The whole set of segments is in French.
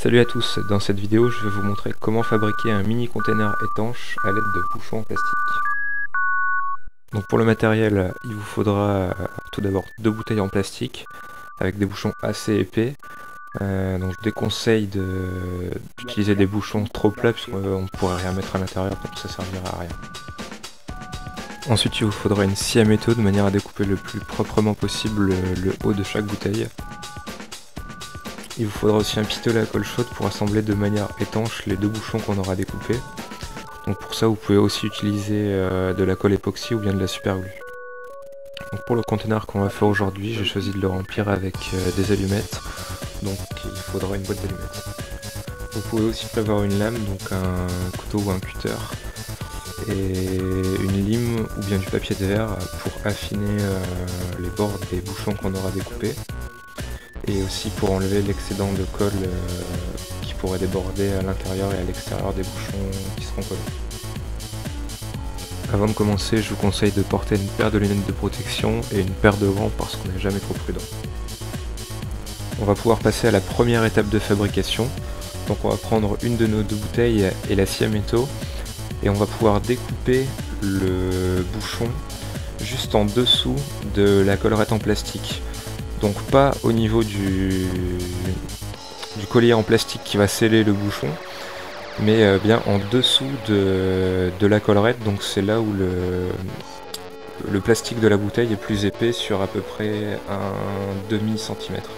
Salut à tous, dans cette vidéo je vais vous montrer comment fabriquer un mini container étanche à l'aide de bouchons en plastique. Donc pour le matériel, il vous faudra tout d'abord 2 bouteilles en plastique avec des bouchons assez épais. Donc je déconseille d'utiliser des bouchons trop plats puisqu'on ne pourrait rien mettre à l'intérieur, donc ça servira à rien. Ensuite il vous faudra une scie à métaux de manière à découper le plus proprement possible le haut de chaque bouteille. Il vous faudra aussi un pistolet à colle chaude pour assembler de manière étanche les 2 bouchons qu'on aura découpés. Donc pour ça vous pouvez aussi utiliser de la colle époxy ou bien de la super glue. Donc pour le conteneur qu'on va faire aujourd'hui, j'ai choisi de le remplir avec des allumettes. Donc il faudra une boîte d'allumettes. Vous pouvez aussi prévoir une lame, donc un couteau ou un cutter, et une lime ou bien du papier de verre pour affiner les bords des bouchons qu'on aura découpés. Et aussi pour enlever l'excédent de colle qui pourrait déborder à l'intérieur et à l'extérieur des bouchons qui seront collés. Avant de commencer, je vous conseille de porter une paire de lunettes de protection et une paire de gants parce qu'on n'est jamais trop prudent. On va pouvoir passer à la première étape de fabrication. Donc on va prendre une de nos 2 bouteilles et la scie à métaux et on va pouvoir découper le bouchon juste en dessous de la collerette en plastique. Donc pas au niveau du collier en plastique qui va sceller le bouchon, mais bien en dessous de la collerette, donc c'est là où le plastique de la bouteille est plus épais, sur à peu près un demi-centimètre.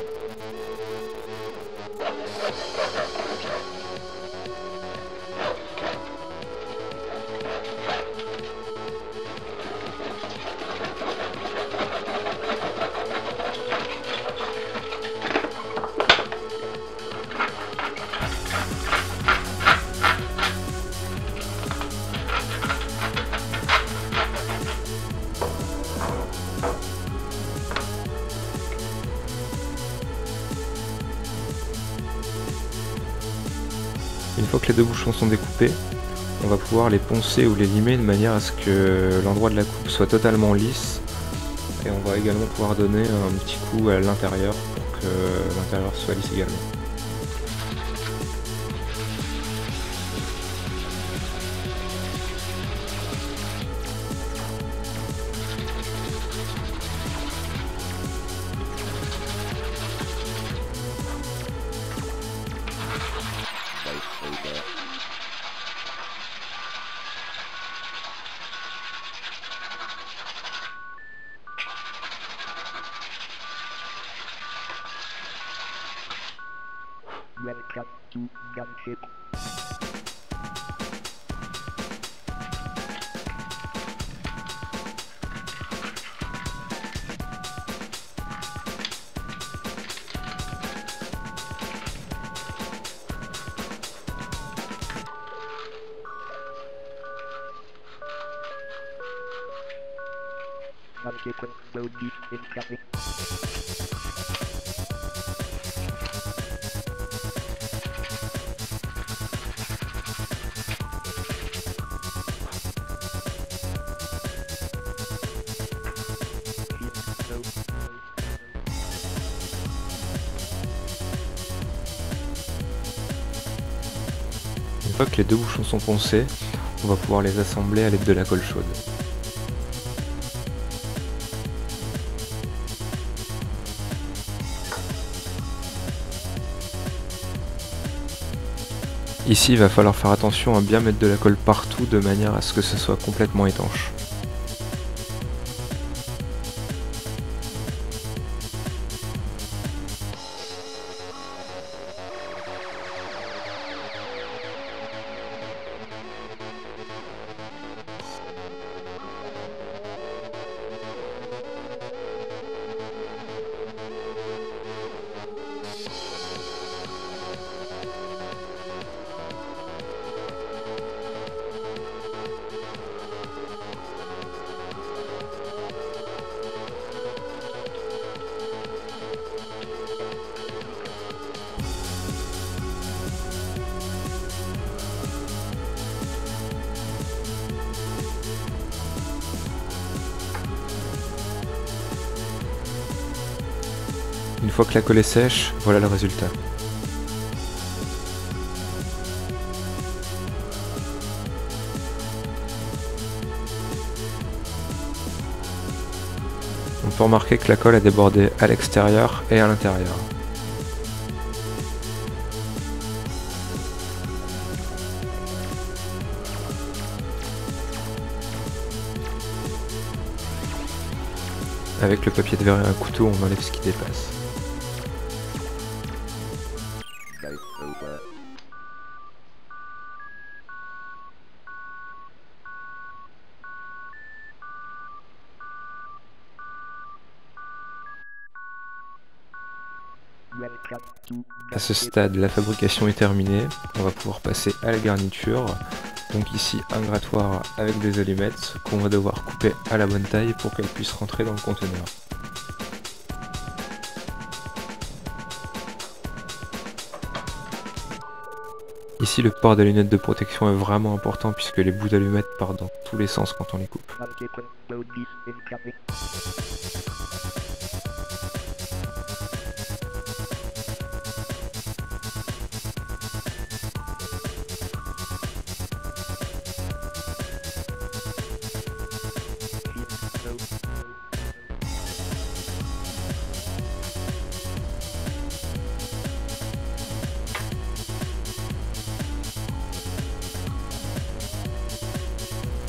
Une fois que les 2 bouchons sont découpés, on va pouvoir les poncer ou les limer de manière à ce que l'endroit de la coupe soit totalement lisse. Et on va également pouvoir donner un petit coup à l'intérieur pour que l'intérieur soit lisse également. Welcome to Gunship. Gunship will be incoming. Une fois que les 2 bouchons sont poncés, on va pouvoir les assembler à l'aide de la colle chaude. Ici, il va falloir faire attention à bien mettre de la colle partout de manière à ce que ce soit complètement étanche. Une fois que la colle est sèche, voilà le résultat. peut remarquer que la colle a débordé à l'extérieur et à l'intérieur. Avec le papier de verre et un couteau, on enlève ce qui dépasse. À ce stade, la fabrication est terminée. On va pouvoir passer à la garniture. Donc ici, un grattoir avec des allumettes qu'on va devoir couper à la bonne taille pour qu'elles puissent rentrer dans le conteneur. Ici, le port des lunettes de protection est vraiment important puisque les bouts d'allumettes partent dans tous les sens quand on les coupe.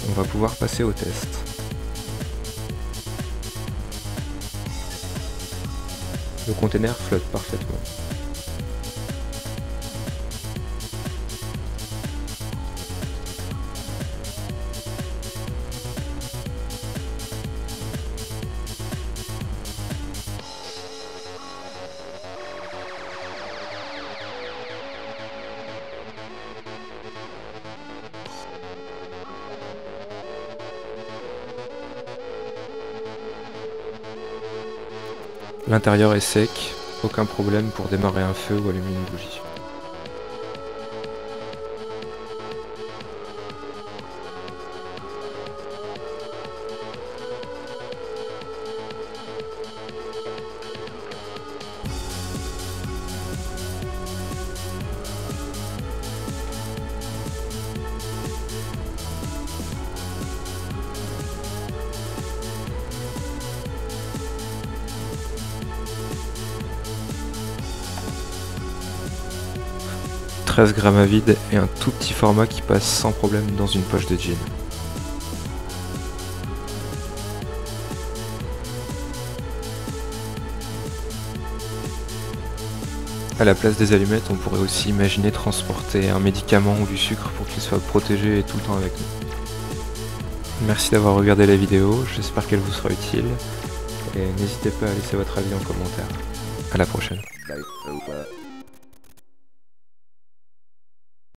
On va pouvoir passer au test. Le conteneur flotte parfaitement. L'intérieur est sec, aucun problème pour démarrer un feu ou allumer une bougie. « 13 grammes à vide et un tout petit format qui passe sans problème dans une poche de jean. À la place des allumettes, on pourrait aussi imaginer transporter un médicament ou du sucre pour qu'il soit protégé et tout le temps avec nous. Merci d'avoir regardé la vidéo, j'espère qu'elle vous sera utile et n'hésitez pas à laisser votre avis en commentaire. À la prochaine.